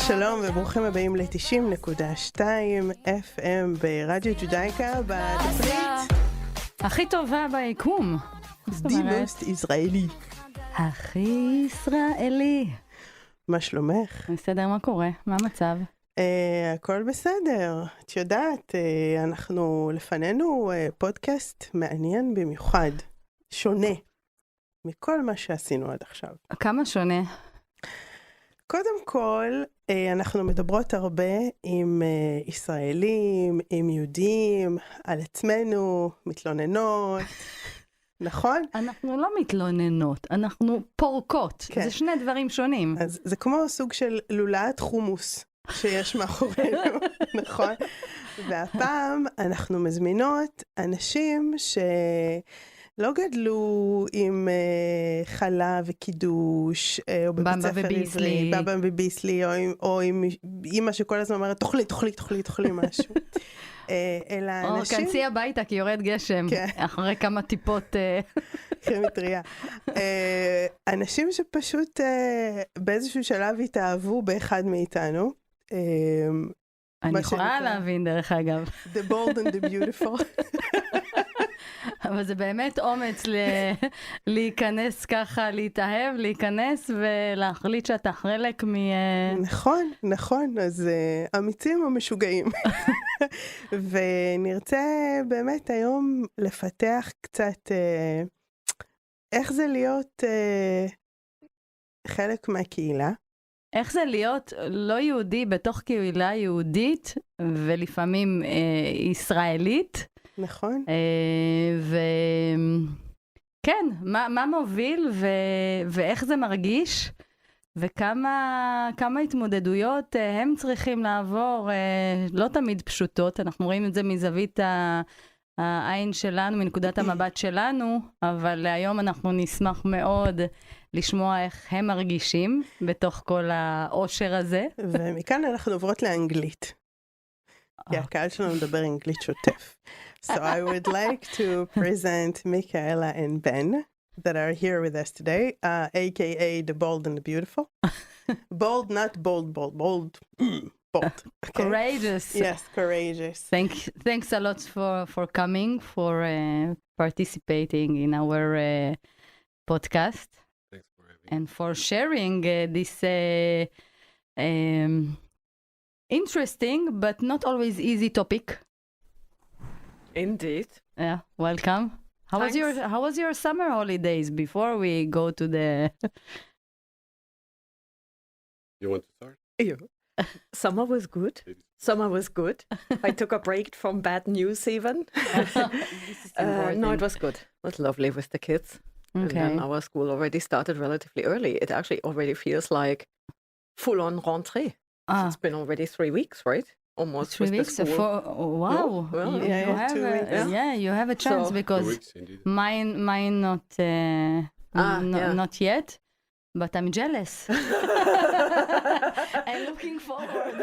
שלום וברוכים הבאים ל-90.2 FM ברדיו ג'ודאיקה בתוכנית הכי טובה ביקום. The most ישראלי. הכי ישראלי. מה שלומך? בסדר, מה קורה? מה המצב? הכל בסדר. את יודעת, אנחנו לפנינו פודקאסט מעניין במיוחד, שונה מכל מה שעשינו עד עכשיו. כמה שונה? קודם כל, אנחנו מדברות הרבה עם ישראלים, עם יהודים, על עצמנו, מתלוננות, נכון? אנחנו לא מתלוננות, אנחנו פורקות. כן. זה שני דברים שונים. אז זה כמו סוג של לולאת חומוס שיש מאחורינו, נכון? והפעם אנחנו מזמינות אנשים לא גדלו עם חלה וקידוש, או בבית ספר עברי, בבא וביסלי, או עם אמא שכל הזמן אומרת, תאכלי משהו. אלא אנשים... או כנסי הביתה, כי יורד גשם, אחרי כמה טיפות... מטריה. אנשים שפשוט באיזשהו שלב התאהבו באחד מאיתנו. אני יכולה להבין, דרך אגב. The bold and the beautiful. אבל זה באמת אומץ להיכנס ככה, להתאהב, להיכנס ולהחליט שאתה חלק נכון. אז אמיצים או משוגעים. ונרצה באמת היום לפתח קצת איך זה להיות חלק מהקהילה. איך זה להיות לא יהודי בתוך קהילה יהודית ולפעמים ישראלית. נכון. וכן, מה מוביל ואיך זה מרגיש, וכמה התמודדויות הם צריכים לעבור, לא תמיד פשוטות, אנחנו רואים את זה מזווית העין שלנו, מנקודת המבט שלנו, אבל היום אנחנו נשמח מאוד לשמוע איך הם מרגישים בתוך כל העושר הזה. ומכאן אנחנו עוברות לאנגלית. כי הקהל שלנו מדבר אנגלית שוטף. So I would like to present Michaella and Ben that are here with us today, aka the bold and the beautiful. Bold, not bold. Bold. Okay. Courageous. Yes, courageous. Thanks a lot for coming, for participating in our podcast. Thanks for having me. And for sharing this interesting but not always easy topic. Indeed. Yeah, welcome. How was your summer holidays before we go to the You want to start? Yeah. Summer was good. I took a break from bad news even. No, it was good. It was lovely with the kids. Okay. And then our school already started relatively early. It actually already feels like full-on rentrée. It's been already 3 weeks, right? Almost 3 weeks. Wow. No? Well, you have a chance, because 2 weeks, indeed. mine not yet, but I'm jealous. I'm looking forward.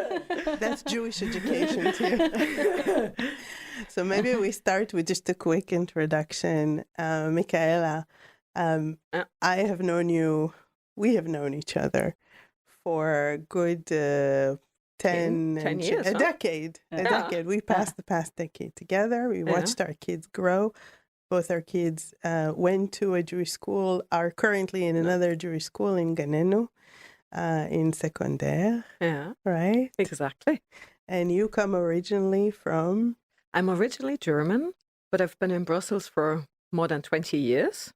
That's Jewish education too. So maybe we start with just a quick introduction. Michaella, we have known each other for a good 10 years, a decade. We passed the past decade together. We watched our kids grow. Both our kids went to a Jewish school, are currently in another Jewish school in Ganenu, in secondaire. Yeah. Right? Exactly. And you come originally from? I'm originally German, but I've been in Brussels for more than 20 years.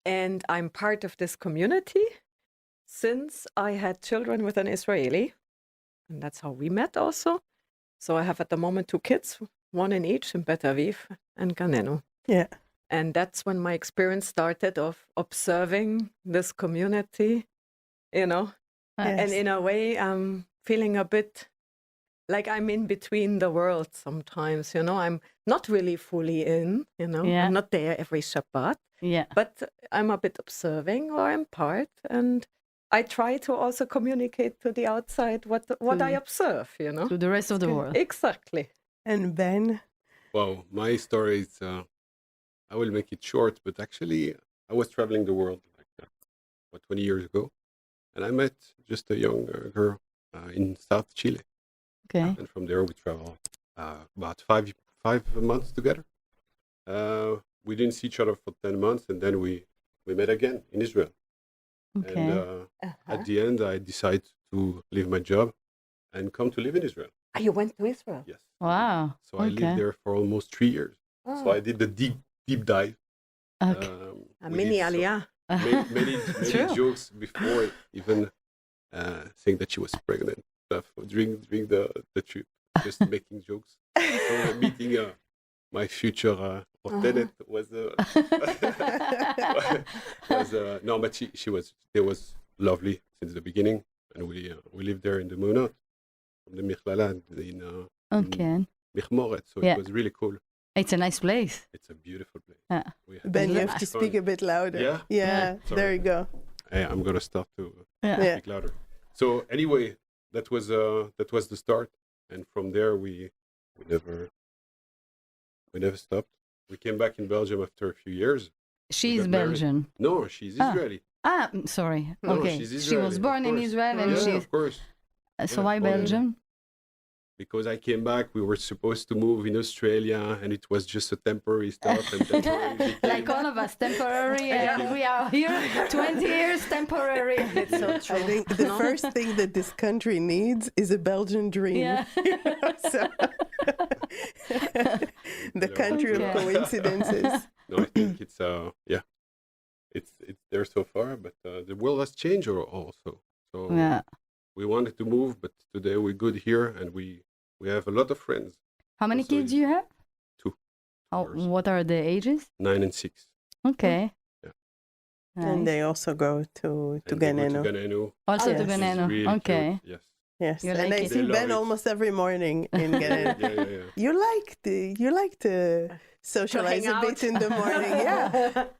And I'm part of this community since I had children with an Israeli. And that's how we met also. So I have at the moment 2 kids, one in each, in Bet Aviv and Ganenu. Yeah. And that's when my experience started of observing this community, you know. Yes. And in a way, I'm feeling a bit like I'm in between the worlds sometimes, you know. I'm not really fully in, you know. Yeah. I'm not there every Shabbat. Yeah. But I'm a bit observing, or I'm part, and I try to also communicate to the outside what I observe, you know. To the rest of the world. Exactly. And Ben? Well, my story is, I will make it short, but actually I was traveling the world like 20 years ago. And I met just a young girl in South Chile. Okay. And from there we traveled about five months together. We didn't see each other for 10 months, and then we met again in Israel. Okay. And at the end, I decided to leave my job and come to live in Israel. You went to Israel? Yes. Wow. So I Okay. lived there for almost 3 years. So I did the deep dive. Okay. A we mini did aliyah. many True. jokes before even saying that she was pregnant. Stuff during the trip, just making jokes. So meeting my future tenant was no, but they was lovely since the beginning, and we lived there in the Munot, from the Michaella in Okay. Michmoret, so Yeah. it was really cool. It's a nice place. It's a beautiful place. Yeah. We had Ben, you so have much to fun. speak a bit louder. Yeah? Yeah, Sorry. there you go. Hey, I'm gonna start to Yeah. Yeah. speak louder. So anyway, that was the start, and from there we never stopped. We came back in Belgium after a few years. She's got married. Belgian. No, she's Ah. Israeli. Sorry. No, Okay. she's She Israeli, was of born in course. Israel and Yeah, she's of course. so Yeah, why born in- Belgium? Because I came back, we were supposed to move in Australia, and it was just a temporary stuff. And temporary became, Like all of us, temporary. We are here 20 years temporary. It's so true. I think the first thing that this country needs is a Belgian dream. Yeah. So, the country Okay. of coincidences. no, I think it's it's there so far, but the world has changed also. So Yeah. we wanted to move, but today we're good here, and we have a lot of friends. How many Also kids do you have? 2. Oh, Yours. what are the ages? 9 and 6. Okay. Yeah. And Nice. they also go to And they go to Ganeno. Ganeno. Also yes. to It's Ganeno. really Okay. cute. Yes. Yes, You and like I it? see They Ben love it. almost every morning in Ganeno. Yeah. You like to socialize a hang bit out. in the morning. Yeah,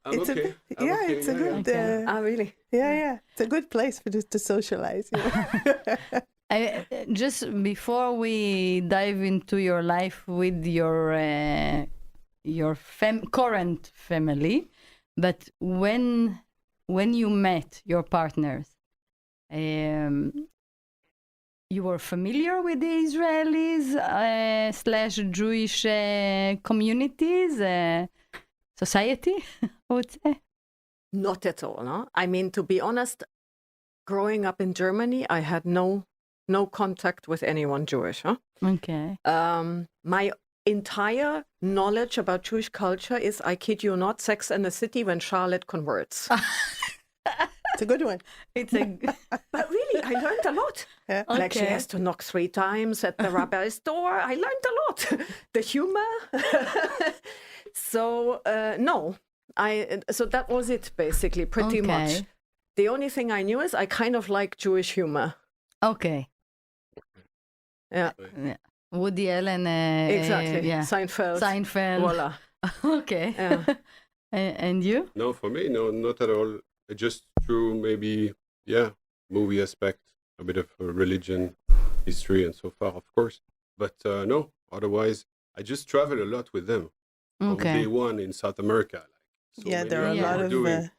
I'm it's okay. a bit, yeah, it's a good. Okay. Really? Yeah, it's a good place for to socialize. You know? Just before we dive into your life with your current family, but when you met your partners, you were familiar with the Israelis / Jewish communities, society, I would say. Not at all. No? I mean, to be honest, growing up in Germany, I had no contact with anyone Jewish. Huh? Okay. My entire knowledge about Jewish culture is, I kid you not, Sex and the City when Charlotte converts. It's a good one. It's a But really, I learned a lot. Yeah. Like she Okay. has to knock 3 times at the rabbi's door. I learned a lot. The humor. So no, so that was it basically, pretty much. Okay. The only thing I knew is I kind of like Jewish humor. Okay. Yeah, Yeah. Woody Allen. exactly. Yeah. Seinfeld. Seinfeld. Voila. Okay. Yeah. And you? No, for me, no, not at all. Just through maybe, movie aspect, a bit of religion, history, and so far, of course. But no, otherwise, I just travel a lot with them. From Okay. day one in South America. So Yeah, many there are a of them lot were of doing.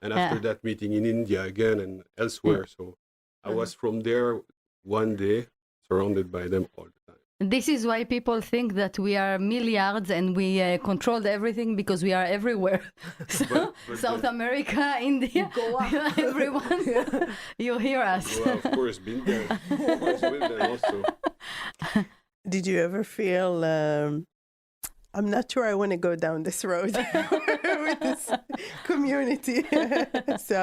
And after Yeah. that meeting in India again and elsewhere. So I was from there one day, surrounded by them all the time. This is why people think that we are milliards and we controlled everything because we are everywhere. So, but South the- America, India, Go up. everyone, you hear us. Well, of course, been there. Of course, with them also. Did you ever feel? I'm not sure I want to go down this road with this community. So,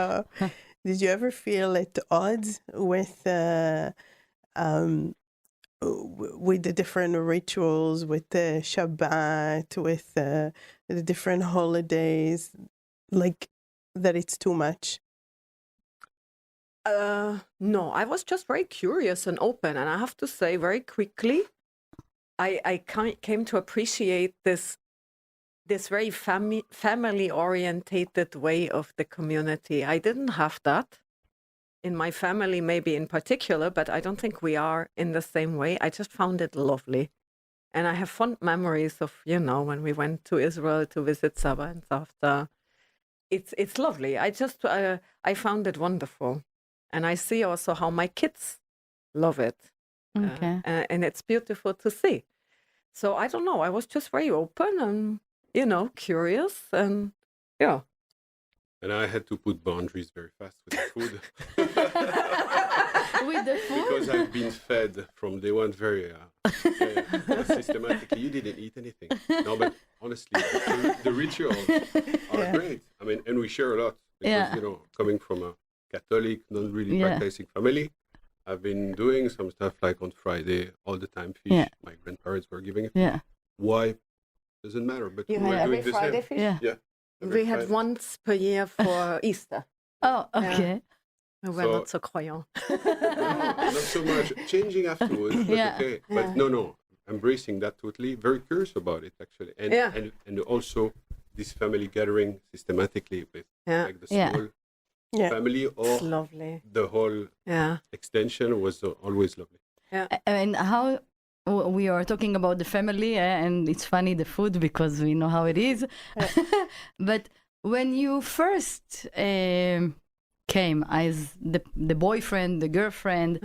did you ever feel at odds with the different rituals, with the Shabbat, with the different holidays, like that it's too much? No, I was just very curious and open. And I have to say, very quickly, I came to appreciate this very family-orientated way of the community. I didn't have that in my family, maybe in particular, but I don't think we are in the same way. I just found it lovely. And I have fond memories of, when we went to Israel to visit Saba and Savta. It's lovely. I found it wonderful. And I see also how my kids love it. Okay. And it's beautiful to see. So I don't know. I was just very open and, curious. And yeah. And I had to put boundaries very fast with the food. With the food? Because I've been fed from day one very systematically. You didn't eat anything. No, but honestly, the rituals are great. I mean, and we share a lot. Because, coming from a Catholic, not really practicing family, I've been doing some stuff like on Friday, all the time fish. Yeah. My grandparents were giving it. Yeah. Why? Doesn't matter. But You we had were every doing the Friday same. fish? Yeah. Yeah. We had once per year for Easter. Oh, okay. We're not so croyants. No, not so much. Changing afterwards, but okay. But no, embracing that totally. Very curious about it, actually. And also this family gathering systematically with like the small family or lovely. the whole extension was always lovely. Yeah. And how we are talking about the family, and it's funny, the food, because we know how it is. But when you first came as the boyfriend, the girlfriend,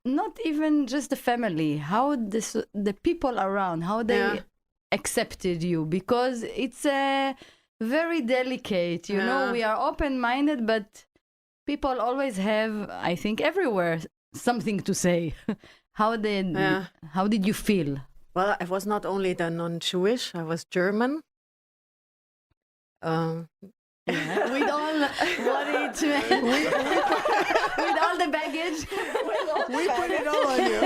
not even just the family, how the people around, how they accepted you, because it's very delicate, you know. We are open-minded, but people always have, I think, everywhere something to say. How did you feel? Well, I was not only the non-Jewish, I was German. With all what it meant, with all the baggage. We put it all on you.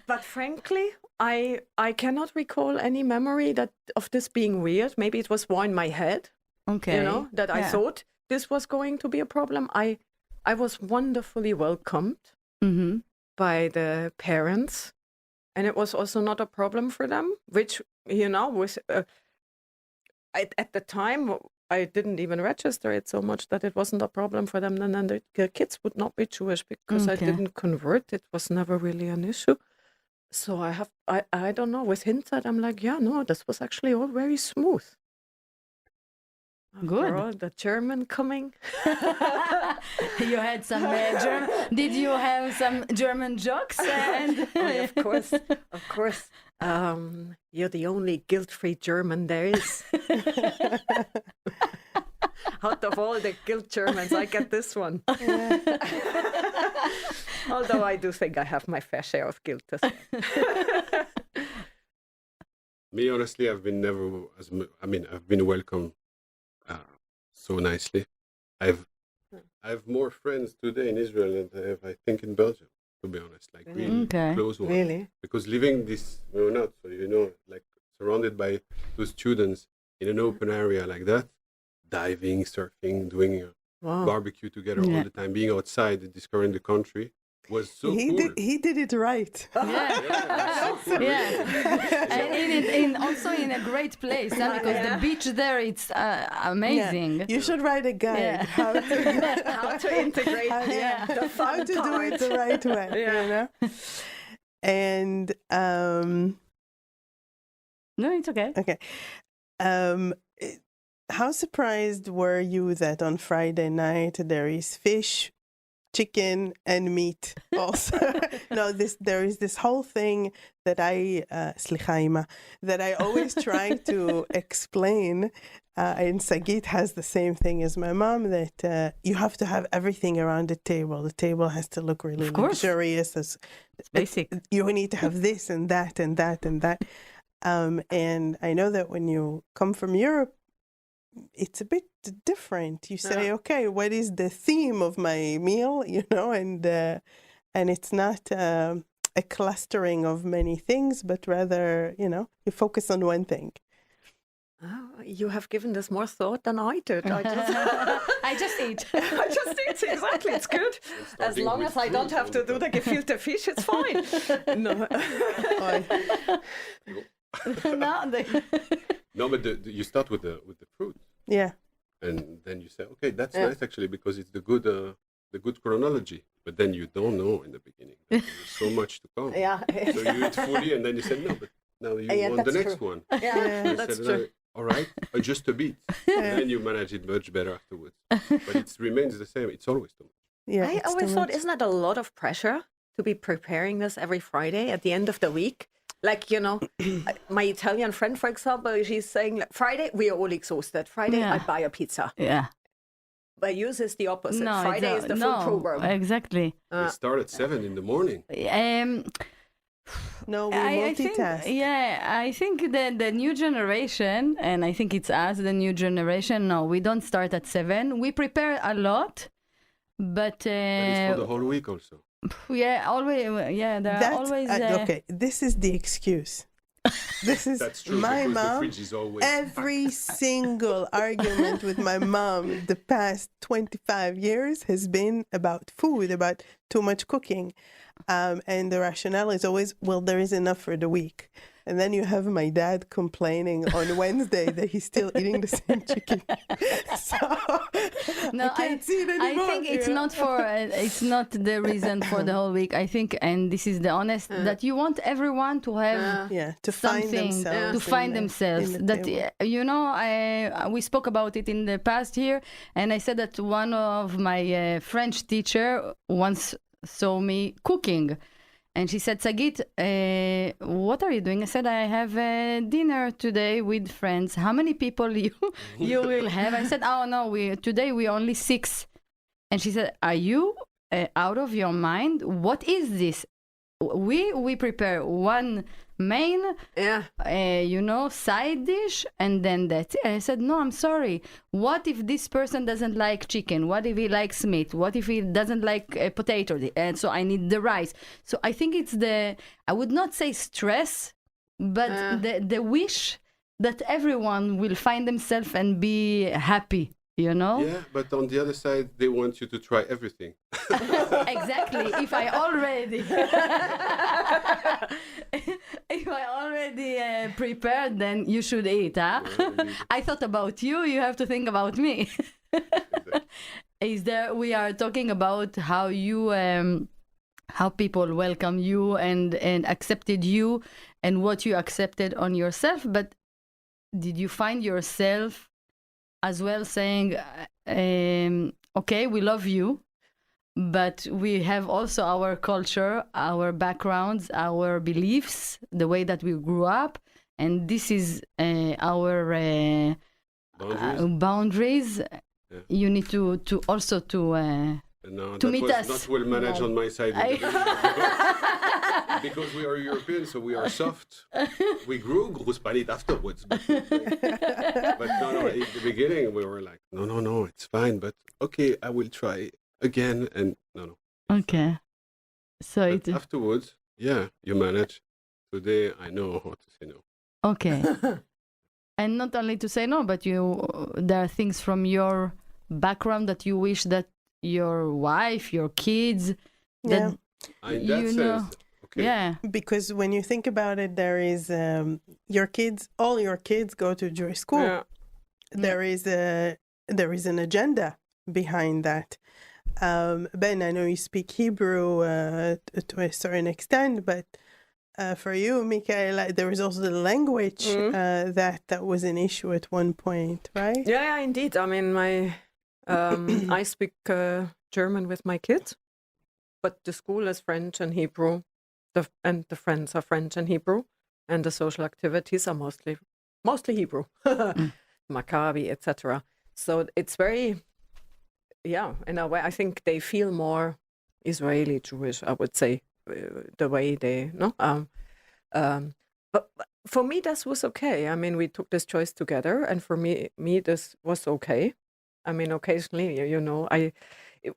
But frankly, I cannot recall any memory of this being weird. Maybe it was more in my head. Okay. That I thought this was going to be a problem. I was wonderfully welcomed by the parents, and it was also not a problem for them, which, was... at the time, I didn't even register it so much that it wasn't a problem for them. And then the kids would not be Jewish because I didn't convert. It was never really an issue. So I don't know, with hindsight, I'm like, this was actually all very smooth. Good. All the German coming. You had some German. Did you have some German jokes? Of course. You're the only guilt-free German there is. Out of all the guilt Germans, I get this one. Although I do think I have my fair share of guilt as well. Me, honestly, I've been welcomed so nicely. I have more friends today in Israel than I have, I think, in Belgium, to be honest, like really close ones. Really? Because living this, like surrounded by those students in an open area like that, diving, surfing, doing barbecue together all the time, being outside, discovering the country, was so cool. He did it right. And also in a great place, because the beach there, it's amazing. You should write a guide how to integrate the fun how to do it the right way. And no, it's okay. Okay. How surprised were you that on Friday night there is fish, chicken, and meat also? No, there is this whole thing that I always try to explain. And Sagit has the same thing as my mom, that you have to have everything around the table. The table has to look really luxurious. It's basic. You need to have this and that and that and that. And I know that when you come from Europe, it's a bit different. You say, okay, what is the theme of my meal, and it's not a clustering of many things, but rather, you focus on one thing. Oh, you have given this more thought than I did. I just eat. I just eat, exactly. It's good. As long as I don't have to do the gefilte fish, it's fine. No. No, but you start with the fruit. Yeah. And then you say, okay, that's nice actually, because it's the good chronology. But then you don't know in the beginning. There's so much to come. Yeah. So you eat fully, and then you say, no, but now you want the next one. Yeah, that's true. all right, just a bit. And then you manage it much better afterwards. But it remains the same. It's always too much. Yeah, I it's always too thought, much. isn't that a lot of pressure to be preparing this every Friday at the end of the week? Like, my Italian friend, for example, she's saying, like, Friday, we are all exhausted. Friday, I Yeah. buy a pizza. Yeah. By use is the opposite. No, Friday is the full program. Exactly. We start at 7 in the morning. No, we I think, multitask. I think that the new generation, and I think it's us, the new generation, no, we don't start at 7. We prepare a lot, but But it's for the whole week also. there are always... okay, this is the excuse. This is That's true, my because the mom. fridge is always Every single argument with my mom the past 25 years has been about food, about too much cooking. And the rationale is always, well, there is enough for the week. And then you have my dad complaining on Wednesday that he's still eating the same chicken. So I can't see it anymore. I think it's not for it's not the reason for the whole week. I think, and this is the honest, that you want everyone to have to find something themselves. to find themselves. in the That table. we spoke about it in the past here, and I said that one of my French teacher once saw me cooking. And she said, Sagit, what are you doing? I said, I have a dinner today with friends. How many people you will have? I said, oh, no, today we only 6. And she said, are you out of your mind? What is this? We prepare one main, side dish, and then that's it. I said, no, I'm sorry. What if this person doesn't like chicken? What if he likes meat? What if he doesn't like potato? And so I need the rice. So I think it's I would not say stress, but the wish that everyone will find themselves and be happy. Yeah, but on the other side, they want you to try everything. Exactly. If I already prepared, then you should eat, huh? Yeah, I thought about you. You have to think about me. exactly. We are talking about how you, how people welcome you and accepted you, and what you accepted on yourself. But did you find yourself as well saying, okay, we love you, but we have also our culture, our backgrounds, our beliefs, the way that we grew up, and this is our boundaries. Yeah. You need to also No, to that meet was us. not well managed on my side. Because we are European, so we are soft. We grew Großpalit afterwards. But no, in the beginning we were like, no, it's fine. But okay, I will try again. And no. Okay. So But afterwards, yeah, you manage. Today I know how to say no. okay. And not only to say no, but there are things from your background that you wish that your wife, your kids, that In that sense, okay. Yeah. Because when you think about it, there is all your kids go to Jewish school. Yeah. There is an agenda behind that. Ben, I know you speak Hebrew to a certain extent, but for you, Michaella, there is also the language that was an issue at one point, right? Yeah, indeed. I mean, I speak German with my kids, but the school is French and Hebrew, and the friends are French and Hebrew, and the social activities are mostly Hebrew, Maccabi, etc. So it's very, in a way, I think they feel more Israeli Jewish, I would say, the way they, but for me, this was okay. I mean, we took this choice together, and for me, this was okay. I mean, occasionally,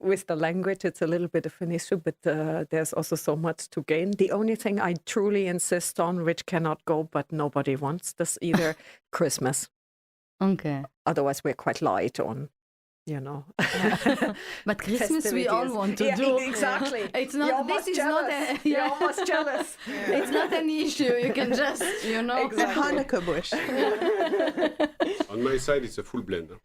with the language, it's a little bit of an issue, but there's also so much to gain. The only thing I truly insist on, which cannot go, but nobody wants this either, Christmas. Okay. Otherwise, we're quite light on, But Christmas we all want to do. Exactly. It's not. This is not. You're almost jealous. It's not an issue. You can just, A Hanukkah bush. On my side, it's a full blend. Huh?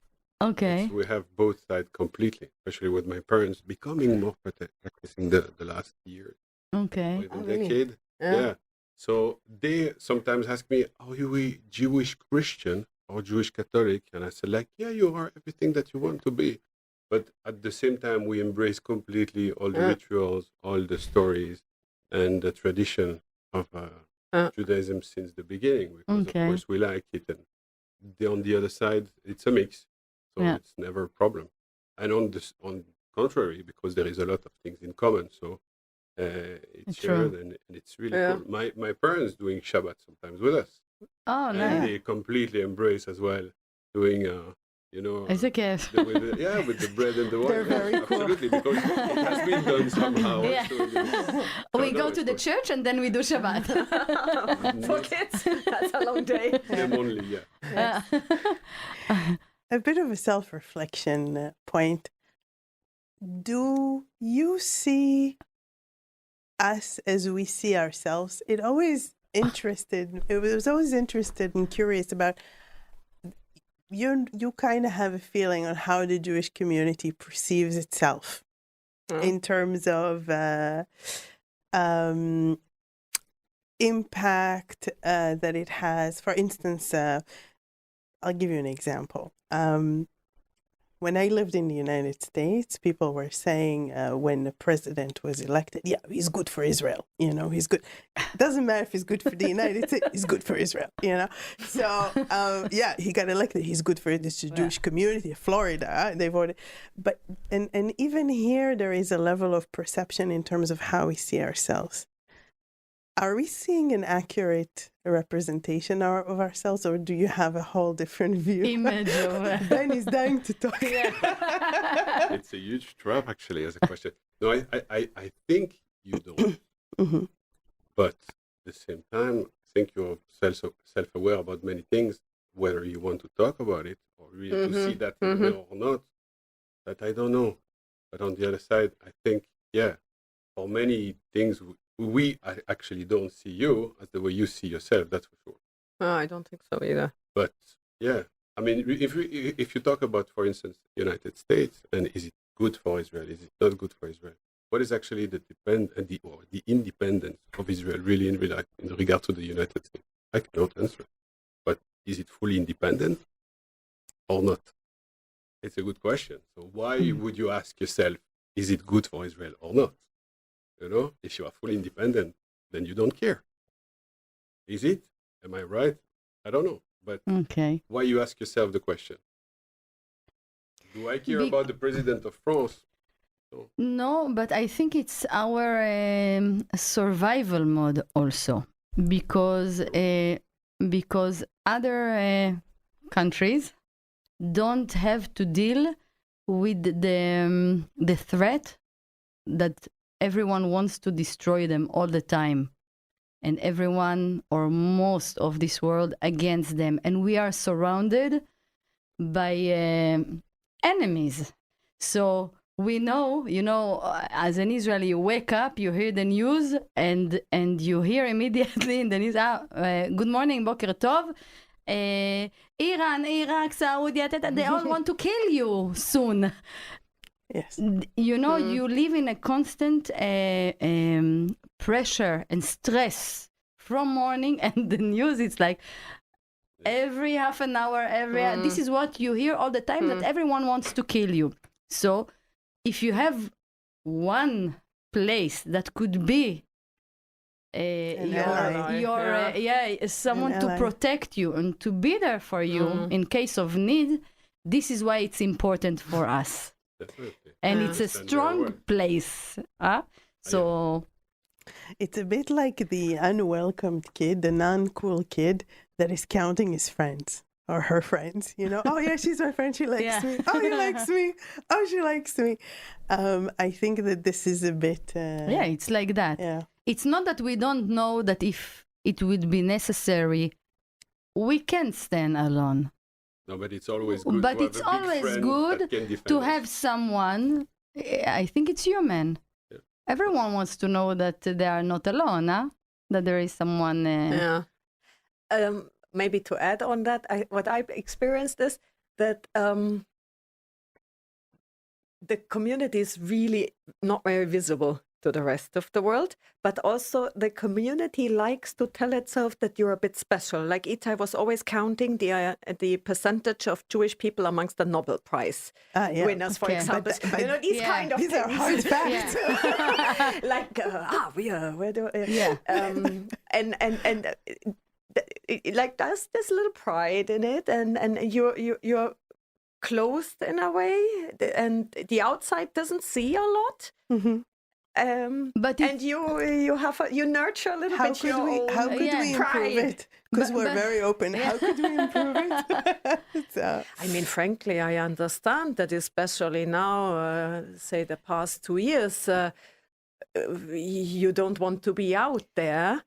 Okay. We have both sides completely, especially with my parents becoming more practicing the last year. Okay. Or even really? decade. Yeah. So they sometimes ask me, are you a Jewish Christian? or Jewish Catholic, and I said like, yeah, you are everything that you want to be, but at the same time we embrace completely all the rituals, all the stories, and the tradition of Judaism since the beginning, because of course we like it, and on the other side it's a mix, so it's never a problem. And on contrary, because there is a lot of things in common, so it's shared, and it's really cool. My parents doing Shabbat sometimes with us. Oh, And nice. they completely embrace as well doing, איזה כיף. with the bread and the wine. They're very cool. Absolutely, because it has been done somehow. Yeah. Also, We go to the church and then we do Shabbat. For kids, that's a long day. Them only, yeah. A bit of a self-reflection point. Do you see us as we see ourselves? I was always interested and curious about, you kind of have a feeling on how the Jewish community perceives itself in terms of impact that it has. For instance, I'll give you an example. When I lived in the United States, people were saying when the president was elected, yeah, he's good for Israel. He's good. Doesn't matter if he's good for the United States, he's good for Israel, So, he got elected. He's good for the Jewish community of Florida. They voted. But, and even here, there is a level of perception in terms of how we see ourselves. Are we seeing an accurate representation of ourselves, or do you have a whole different view? Image of... Ben is dying to talk. It's a huge trap, actually, as a question. No, I think you don't. Mm-hmm. But at the same time, I think you're self-aware about many things, whether you want to talk about it or really to see that in there or not, that I don't know. But on the other side, I think, for many things, we actually don't see you as the way you see yourself, that's for sure. I don't think so either. But I mean, if you talk about, for instance, the United States, and is it good for Israel? Is it not good for Israel? What is actually the independence of Israel really in regard to the United States? I cannot answer. But is it fully independent or not? It's a good question. So why would you ask yourself, is it good for Israel or not? If you are fully independent, then you don't care. Is it? Am I right? I don't know. But why you ask yourself the question? Do I care about the president of France? No, but I think it's our survival mode also, because other countries don't have to deal with the threat that everyone wants to destroy them all the time, and everyone or most of this world against them, and we are surrounded by enemies. So we know, as an Israeli, you wake up, you hear the news, and you hear immediately in the news, good morning, Boker Tov, Iran, Iraq, Saudi, they all want to kill you soon. Yes. You live in a constant pressure and stress from morning, and the news, it's like every half an hour, this is what you hear all the time, that everyone wants to kill you. So if you have one place that could be someone to protect you and to be there for you in case of need, this is why it's important for us. Definitely. And it's a strong place. So it's a bit like the unwelcomed kid, the non-cool kid that is counting his friends or her friends. Oh yeah, she's my friend, she likes me. Oh, he likes me. Oh, she likes me. I think that this is a bit it's like that. Yeah. It's not that we don't know that if it would be necessary, we can stand alone. No, but it's always good. But it's always good to have someone. I think it's human. Yeah. Everyone wants to know that they are not alone, that there is someone. Maybe to add on that, what I've experienced is that the community is really not very visible to the rest of the world, but also the community likes to tell itself that you're a bit special. Like Itai was always counting the percentage of Jewish people amongst the Nobel Prize winners, for example. But you know, these kind of these are things. hard facts. Like like there's this little pride in it, and you're closed in a way, and the outside doesn't see a lot. But you nurture a little bit your own how could we improve pride. it? Because we're very open. How could we improve it? I mean, frankly, I understand that, especially now, say the past 2 years, you don't want to be out there.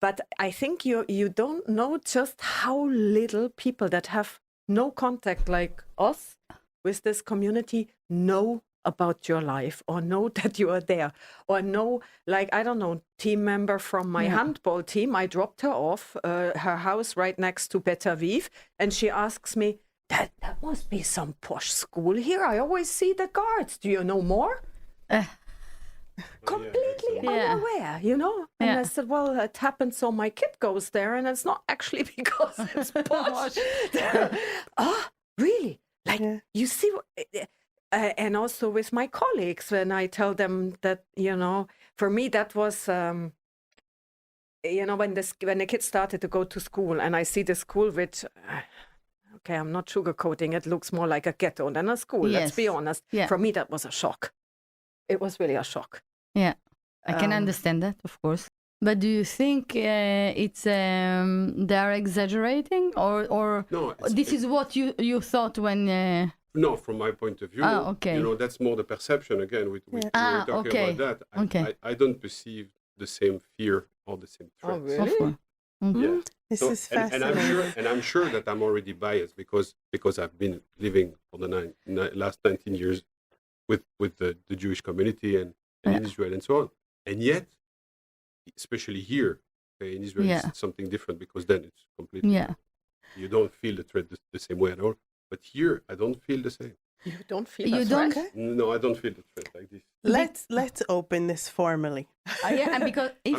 But I think you don't know just how little people that have no contact like us with this community know about your life, or know that you are there, or know, like, I don't know, team member from my handball team. I dropped her off her house right next to Bet Aviv, and she asks me, that must be some posh school here. I always see the guards. Do you know more? Completely unaware, you know? And I said, well, it happened, so my kid goes there, and it's not actually because it's posh. Really? Like, you see, and also with my colleagues, when I tell them that, you know, for me, that was, you know, when the kids started to go to school, and I see the school, which, okay, I'm not sugarcoating, it looks more like a ghetto than a school, let's be honest. For me, that was a shock. It was really a shock. Yeah, I can understand that, of course. But do you think it's they are exaggerating, or No, this is what you thought when? No, from my point of view, okay. You know, that's more the perception again. We were talking about that. I don't perceive the same fear or the same threat. Oh, really? Yeah. This is fascinating. And I'm sure that I'm already biased because I've been living for the last 19 years with the Jewish community and in Israel and so on. And yet, especially here, in Israel, it's something different, because then it's completely you don't feel the threat the same way at all. But here, I don't feel the same. You don't feel the threat? No, I don't feel the threat like this. Let's open this formally. And because the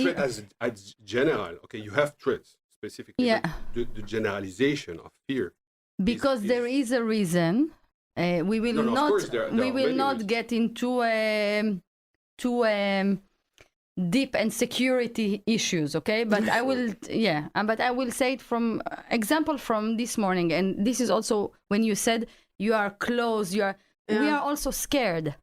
threat as general, okay, you have threats specifically. The generalization of fear. Because there is a reason. We will not get into deep and security issues, okay? But I will, but I will say it from example from this morning, and this is also when you said you are close, we are also scared.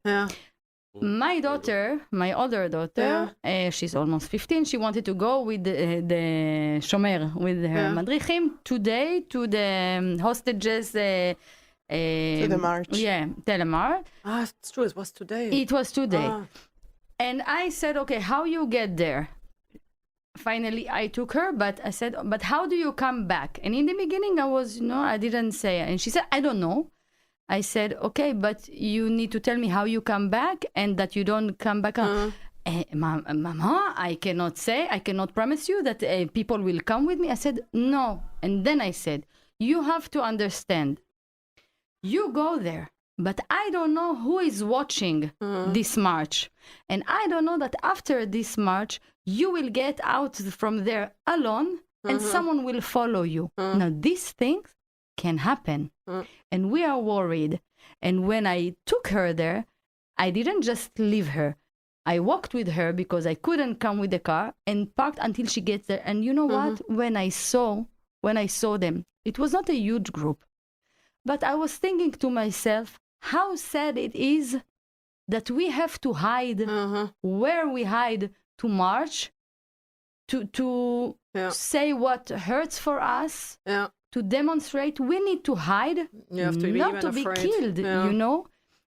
My daughter, my older daughter, she's almost 15. She wanted to go with the shomer, with her madrichim today to the hostages. To the march. Telemar. It's true. It was today. It was today. And I said, okay, how you get there? Finally, I took her, but I said, but how do you come back? And in the beginning, I didn't say it. And she said, I don't know. I said, okay, but you need to tell me how you come back and that you don't come back. Mama, I cannot promise you that people will come with me. I said, no. And then I said, you have to understand. You go there, but I don't know who is watching this march. And I don't know that after this march, you will get out from there alone and someone will follow you. Now, these things can happen. And we are worried. And when I took her there, I didn't just leave her. I walked with her because I couldn't come with the car, and parked until she gets there. And you know what? When I saw them, it was not a huge group. But I was thinking to myself, how sad it is that we have to hide where we hide to march, to say what hurts for us, to demonstrate. We need to hide, you have to not to be killed, you know?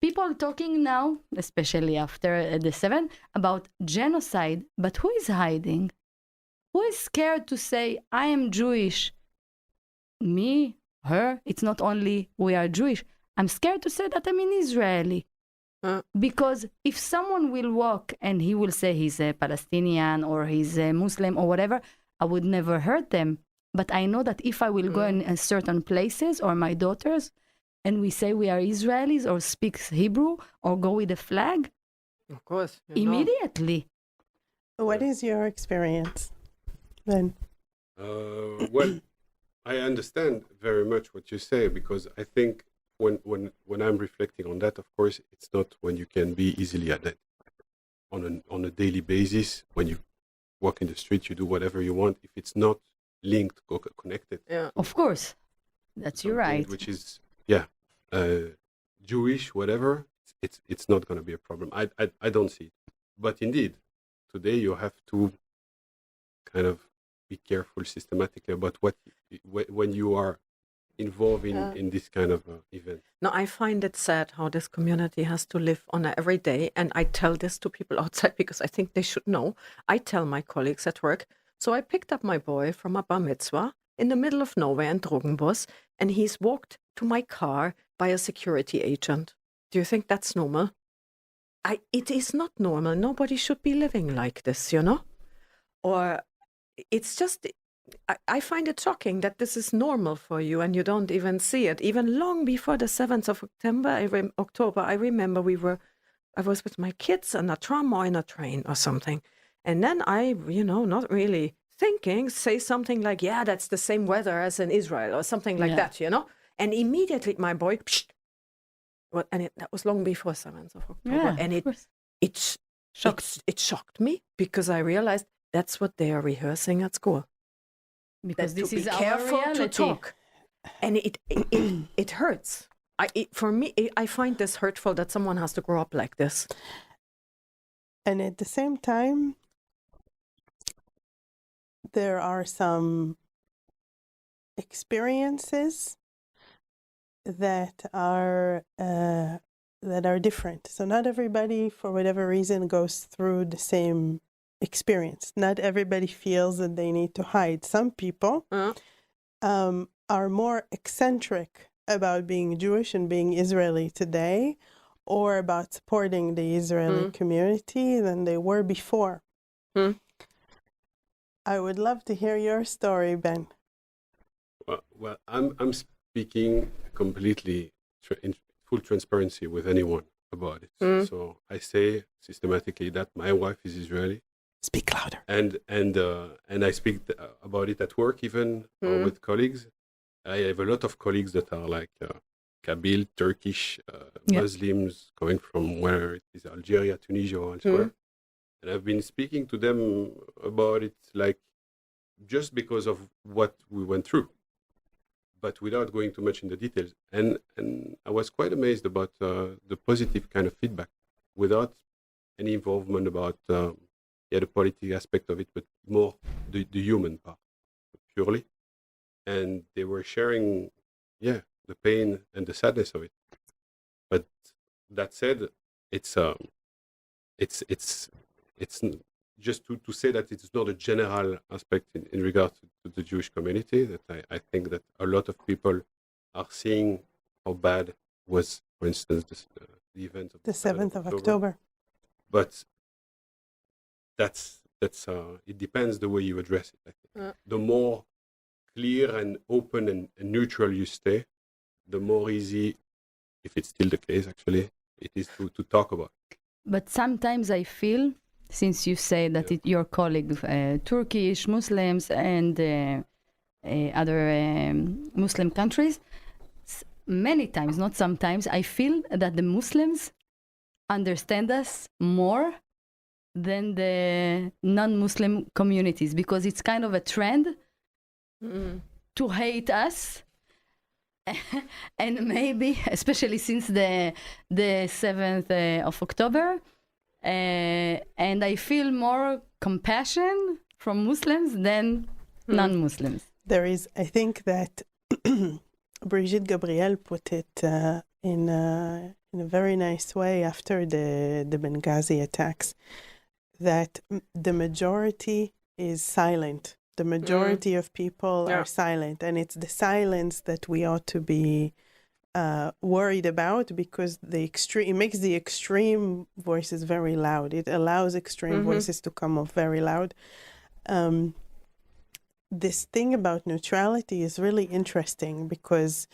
People talking now, especially after the 7th, about genocide. But who is hiding? Who is scared to say, I am Jewish? Me? Her? It's not only we are Jewish. I'm scared to say that I'm an Israeli. Because if someone will walk and he will say he's a Palestinian or he's a Muslim or whatever, I would never hurt them. But I know that if I will go in certain places, or my daughters, and we say we are Israelis or speak Hebrew or go with a flag, Of course. immediately. What is your experience then? Well, I understand very much what you say, because I think when I'm reflecting on that, of course, it's not when you can be easily identified on a daily basis. When you walk in the street, you do whatever you want. If it's not linked, connected, Yeah. Of course, that's you're something right. which is Jewish, whatever, it's not going to be a problem. I don't see it. But indeed, today you have to kind of be careful systematically about when you are involved in this kind of event. No, I find it sad how this community has to live on a every day. And I tell this to people outside because I think they should know. I tell my colleagues at work. So I picked up my boy from a bar mitzvah in the middle of nowhere in Drogenbos, and he's walked to my car by a security agent. Do you think that's normal? It is not normal. Nobody should be living like this, Or it's just, I find it shocking that this is normal for you and you don't even see it. Even long before the 7th of October, I remember I was with my kids on a tram or in a train or something. And then I, not really thinking, say something like, yeah, that's the same weather as in Israel or something like that, And immediately my boy, that was long before 7th of October. Yeah, And of course. it shocked me because I realized that's what they are rehearsing at school. Because this to is be our careful reality. to talk, and it hurts. For me, I find this hurtful that someone has to grow up like this. And at the same time, there are some experiences that are different. So not everybody, for whatever reason, goes through the same experience. Not everybody feels that they need to hide. Some people are more eccentric about being Jewish and being Israeli today, or about supporting the Israeli community than they were before. I would love to hear your story, Ben. Well, I'm speaking completely in full transparency with anyone about it. So I say systematically that my wife is Israeli. Speak louder. And I speak about it at work, even with colleagues. I have a lot of colleagues that are like Kabyle, Turkish, Muslims coming from where it is, Algeria, Tunisia, or elsewhere. And I've been speaking to them about it, like, just because of what we went through, but without going too much in the details. And I was quite amazed about the positive kind of feedback, without any involvement about the political aspect of it, but more the human part, purely. And they were sharing, the pain and the sadness of it. But that said, it's just to say that it's not a general aspect in regard to the Jewish community, that I think that a lot of people are seeing how bad was, for instance, the event of the 7th of October. But that's it depends the way you address it, I think. The more clear and open and neutral you stay, the more easy, if it's still the case actually, it is to talk about it. But sometimes I feel, since you say that your colleague, Turkish, Muslims, and other Muslim countries, many times, not sometimes, I feel that the Muslims understand us more than the non-Muslim communities, because it's kind of a trend to hate us. And maybe, especially since the 7th of October, and I feel more compassion from Muslims than non-Muslims. There is, I think that Brigitte Gabriel put it in a very nice way after the Benghazi attacks, that the majority is silent. The majority of people are silent, and it's the silence that we ought to be worried about, because it makes the extreme voices very loud. It allows extreme voices to come off very loud. This thing about neutrality is really interesting, because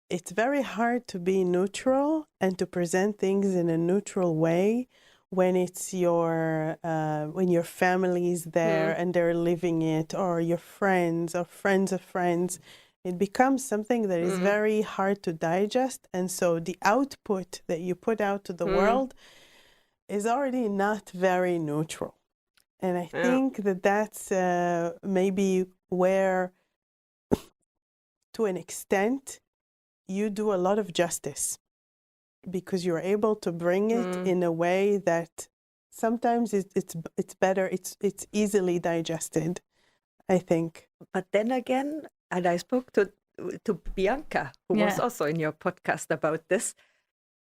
it's very hard to be neutral and to present things in a neutral way when it's when your family is there and they're living it, or your friends or friends of friends. It becomes something that is very hard to digest, and so the output that you put out to the world is already not very neutral. And I think that that's maybe where, to an extent, you do a lot of justice, because you're able to bring it in a way that sometimes it's better, it's easily digested, I think. But then again, and I spoke to Bianca, who was also in your podcast about this,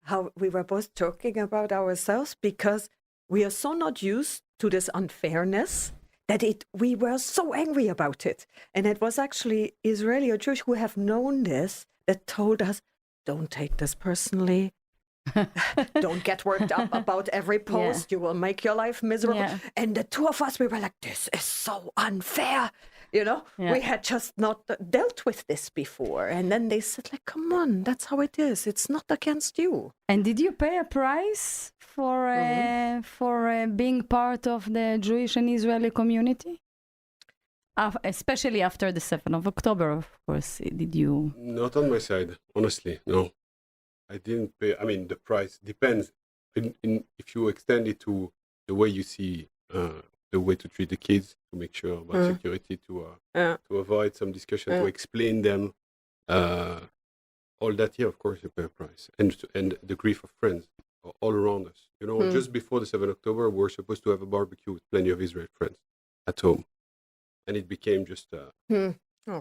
how we were both joking about ourselves, because we are so not used to this unfairness that we were so angry about it. And it was actually Israeli or Jewish who have known this that told us, don't take this personally. Don't get worked up about every post. You will make your life miserable. Yeah. And the two of us, we were like, this is so unfair. You know, we had just not dealt with this before. And then they said, like, come on, that's how it is. It's not against you. And did you pay a price for being part of the Jewish and Israeli community? Especially after the 7th of October, of course. Did you? Not on my side, honestly, no. I didn't pay. I mean, the price depends. If you extend it to the way you see the way to treat the kids, to make sure about security, to avoid some discussion, to explain them, all that. Yeah, of course, you pay a price, and the grief of friends all around us. You know, just before the 7th of October, we were supposed to have a barbecue with plenty of Israeli friends at home, and it became just a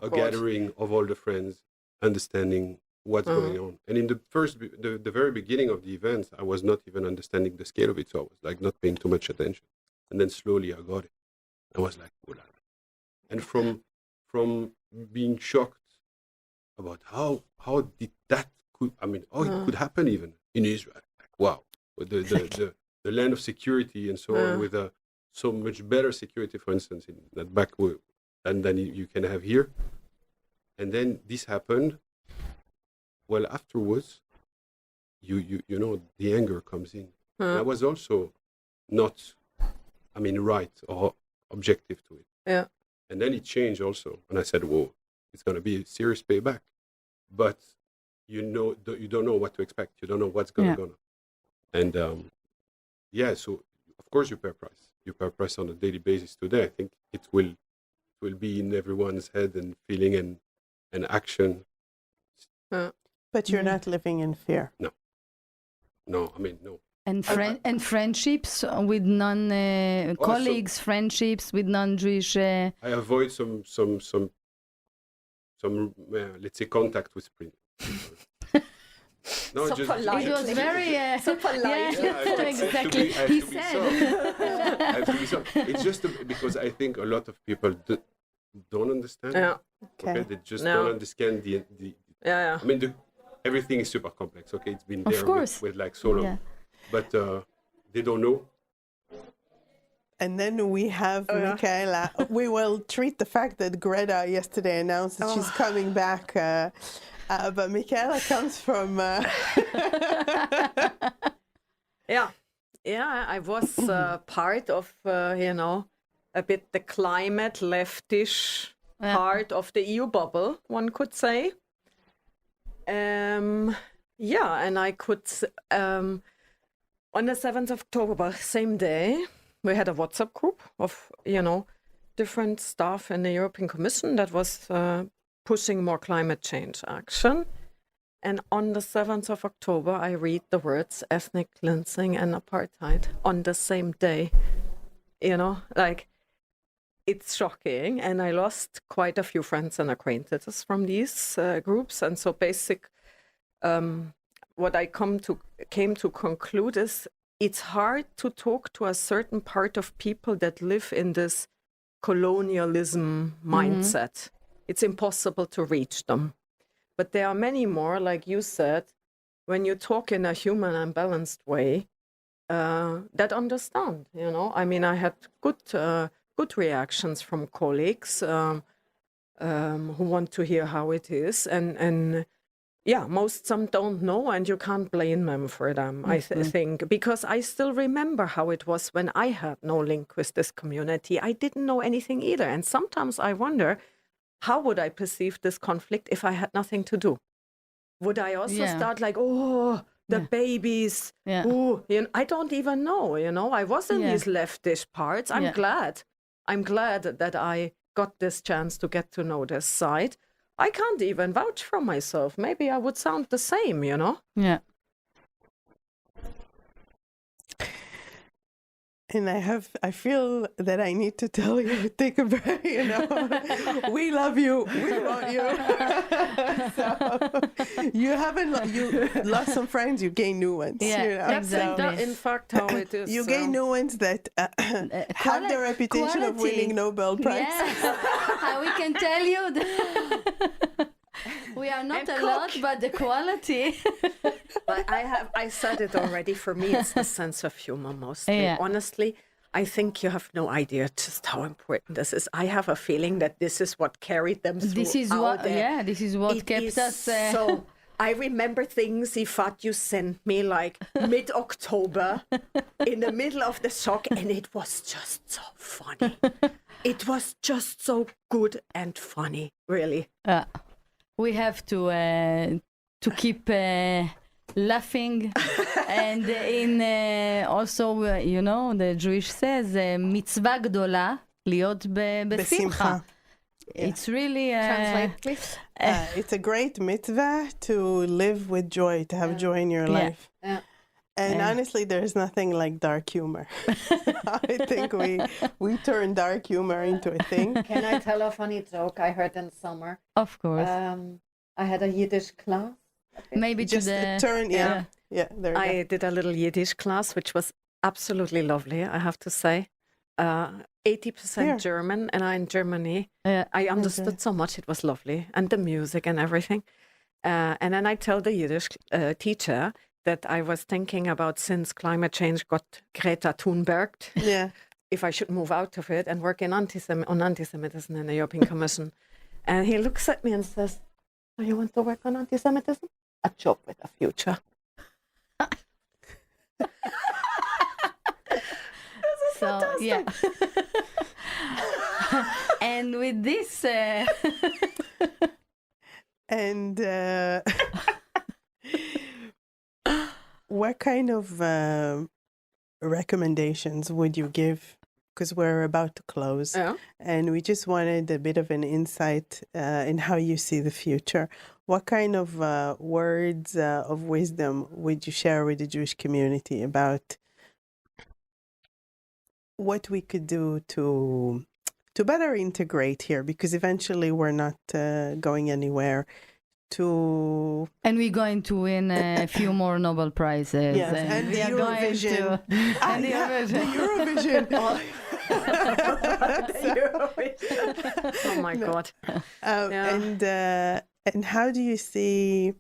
gathering of all the friends, understanding what's going on. And in the very beginning of the event, I was not even understanding the scale of it, so I was like not paying too much attention. And then slowly I got it. I was like, oh la la. And from being shocked about how did that it could happen even in Israel. Like, wow, the land of security and so on, with so much better security, for instance, in that back than you can have here. And then this happened. Well, afterwards, you know, the anger comes in. I was also not, right or objective to it. Yeah. And then it changed also. And I said, whoa, it's going to be a serious payback. But you don't know what to expect. You don't know what's going to go on. And so of course you pay a price. You pay a price on a daily basis today. I think it will be in everyone's head and feeling and action. But you're not living in fear. No, no. And friendships with colleagues, friendships with non-Jewish. I avoid some let's say contact with Spring. No, so polite. It was very so polite. Exactly. He said. I have to be so. It's just because I think a lot of people don't understand. Yeah. Okay. They just don't understand the. Yeah. I mean, everything is super complex. Okay, it's been there with like so long, but they don't know. And then we have Michaella. We will treat the fact that Greta yesterday announced that she's coming back, but Michaella comes from. I was part of a bit the climate leftish part of the EU bubble, one could say. And I could, on the 7th of October, same day, we had a WhatsApp group of, different staff in the European Commission that was pushing more climate change action. And on the 7th of October, I read the words ethnic cleansing and apartheid on the same day. It's shocking, and I lost quite a few friends and acquaintances from these groups. And so what I came to conclude is it's hard to talk to a certain part of people that live in this colonialism mindset. It's impossible to reach them. But there are many more, like you said, when you talk in a human and balanced way, that understand, I had good reactions from colleagues who want to hear how it is. And some don't know, and you can't blame them for them, I think, because I still remember how it was when I had no link with this community. I didn't know anything either. And sometimes I wonder, how would I perceive this conflict if I had nothing to do? Would I also start like, the babies, I don't even know, I was in these leftish parts. I'm glad that I got this chance to get to know this side. I can't even vouch for myself. Maybe I would sound the same, Yeah. And I feel that I need to tell you, take a break, we love you, we want you. So, you lost some friends, you gain new ones. Yeah, exactly. That's in fact how it is. You gain new ones that have the reputation of winning Nobel Prize. Yes. We can tell you that we are not a lot, but the quality. But I said it already. For me, it's the sense of humor mostly. Yeah. Honestly, I think you have no idea just how important this is. I have a feeling that this is what carried them through. This is what kept us. So I remember things, Ifat, you sent me like mid-October in the middle of the shock, and it was just so funny. It was just so good and funny, really. We have to keep laughing, and in also, the Jewish says, מצווה גדולה להיות בשמחה. It's really... Translate, please. It's a great mitzvah to live with joy, to have joy in your life. Yeah. And honestly, there's nothing like dark humor. I think we turn dark humor into a thing. Can I tell a funny joke I heard in summer? Of course. I had a Yiddish class. Maybe Just turn, there I did a little Yiddish class, which was absolutely lovely, I have to say. 80% German, and I'm in Germany. I understood so much, it was lovely, and the music and everything. And then I told the Yiddish teacher that I was thinking about, since climate change got Greta Thunberged, if I should move out of it and work on anti-Semitism in the European Commission. And he looks at me and says, "Do you want to work on anti-Semitism? A job with a future." So, yeah. And with this... And what kind of recommendations would you give? Because we're about to close, and we just wanted a bit of an insight in how you see the future. What kind of words of wisdom would you share with the Jewish community about what we could do to better integrate here? Because eventually we're not going anywhere. And we're going to win a few more Nobel Prizes. Yes, and the Eurovision. The Eurovision. Oh my God. And how do you see...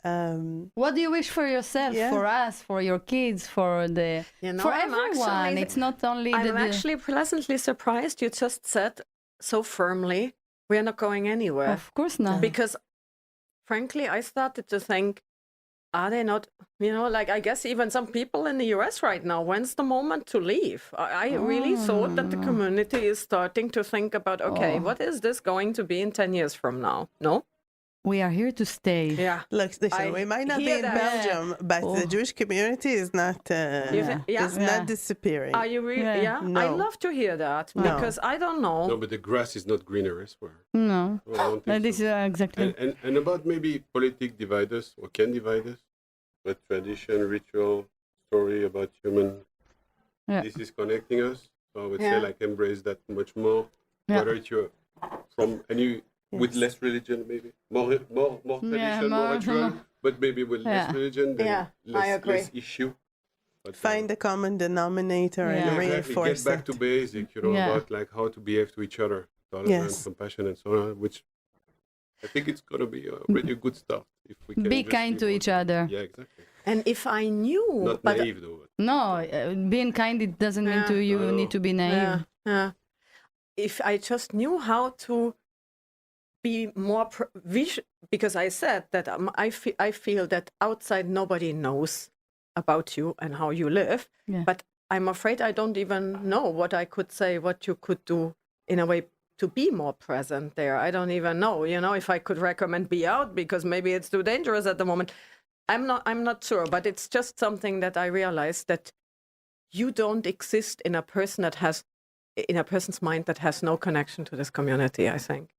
what do you wish for yourself, for us, for your kids, for for everyone? It's not only I'm actually pleasantly surprised you just said so firmly, we're not going anywhere. Of course not. Because frankly, I started to think, are they not, I guess even some people in the US right now, when's the moment to leave? I really thought that the community is starting to think about, what is this going to be in 10 years from now? No? We are here to stay. Yeah. Look, listen, we might not be in Belgium, but the Jewish community is not not disappearing. Are you really? Yeah. No. I love to hear that, because I don't know. No, but the grass is not greener elsewhere. No. Well, I don't think This so. is exactly. And about maybe politics divide us, or can divide us, but tradition, ritual, story about human, this is connecting us. So I would say embrace that much more, whether you're from any... with less religion, maybe more tradition, more ritual, but maybe with less religion, then less issue. But, find the common denominator and reinforce Get back to basic, about how to behave to each other, tolerance, compassion, and so on. Which I think it's gonna be a really good start if we can be kind to each other. Yeah, exactly. And if I knew, not naive though. No, being kind, it doesn't mean you need to be naive. If I just knew how to be more because I said that I feel that outside nobody knows about you and how you live, but I'm afraid I don't even know what I could say, what you could do in a way to be more present there. I don't even know, if I could recommend be out, because maybe it's too dangerous at the moment. I'm not sure, but it's just something that I realized, that you don't exist in a person's mind that has no connection to this community, I think.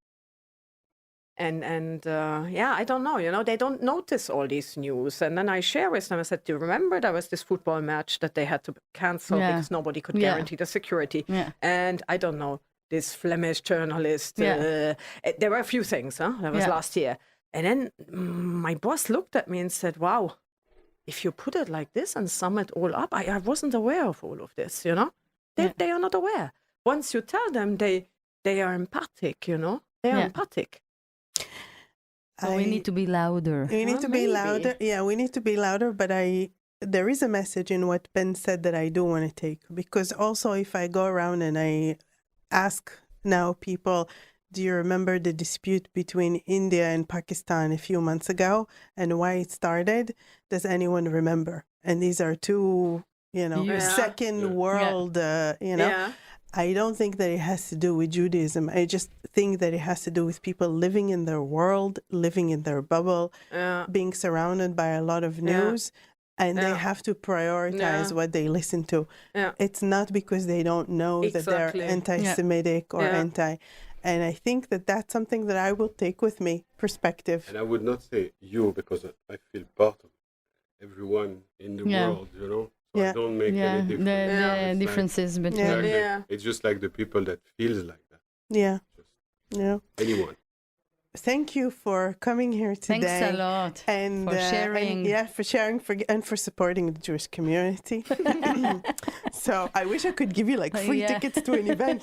And I don't know, they don't notice all these news. And then I share with them, I said, do you remember there was this football match that they had to cancel because nobody could guarantee the security? And I don't know, this Flemish journalist, there were a few things, that was last year. And then my boss looked at me and said, wow, if you put it like this and sum it all up, I wasn't aware of all of this, They are not aware. Once you tell them, they are empathic, they are empathic. So we need to be louder. We need to be louder. Yeah, we need to be louder. But there is a message in what Ben said that I do want to take. Because also, if I go around and I ask now people, do you remember the dispute between India and Pakistan a few months ago and why it started? Does anyone remember? And these are two, second world, I don't think that it has to do with Judaism. I just think that it has to do with people living in their world, living in their bubble, being surrounded by a lot of news, and they have to prioritize what they listen to. It's not because they don't know that they're anti-Semitic or anti. And I think that that's something that I will take with me, perspective. And I would not say you, because I feel part of everyone in the world, So I don't make any difference. The differences between... It's just like the people that feels like that. Anyone. Thank you for coming here today. Thanks a lot for sharing. For sharing and for supporting the Jewish community. So I wish I could give you like free tickets to an event.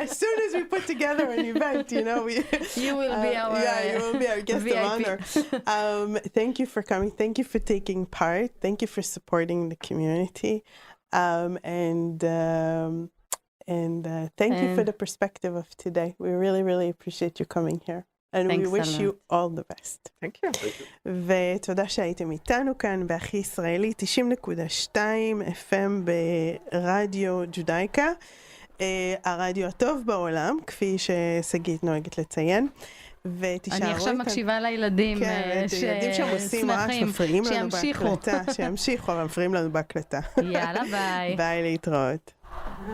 As soon as we put together an event, you will be our guest of honor. Thank you for coming. Thank you for taking part. Thank you for supporting the community. And thank you for the perspective of today. We really, really appreciate you coming here. And we wish you all the best. Thank you. ותודה שהייתם איתנו כאן בהכי ישראלי, 90.2 FM ברדיו ג'ודאיקה, הרדיו הטוב בעולם, כפי ששגית נוהגת לציין. אני עכשיו מקשיבה לילדים שמפריעים לנו בהקלטה, שימשיכו, אבל מפריעים לנו בהקלטה. יאללה, ביי. ביי, להתראות.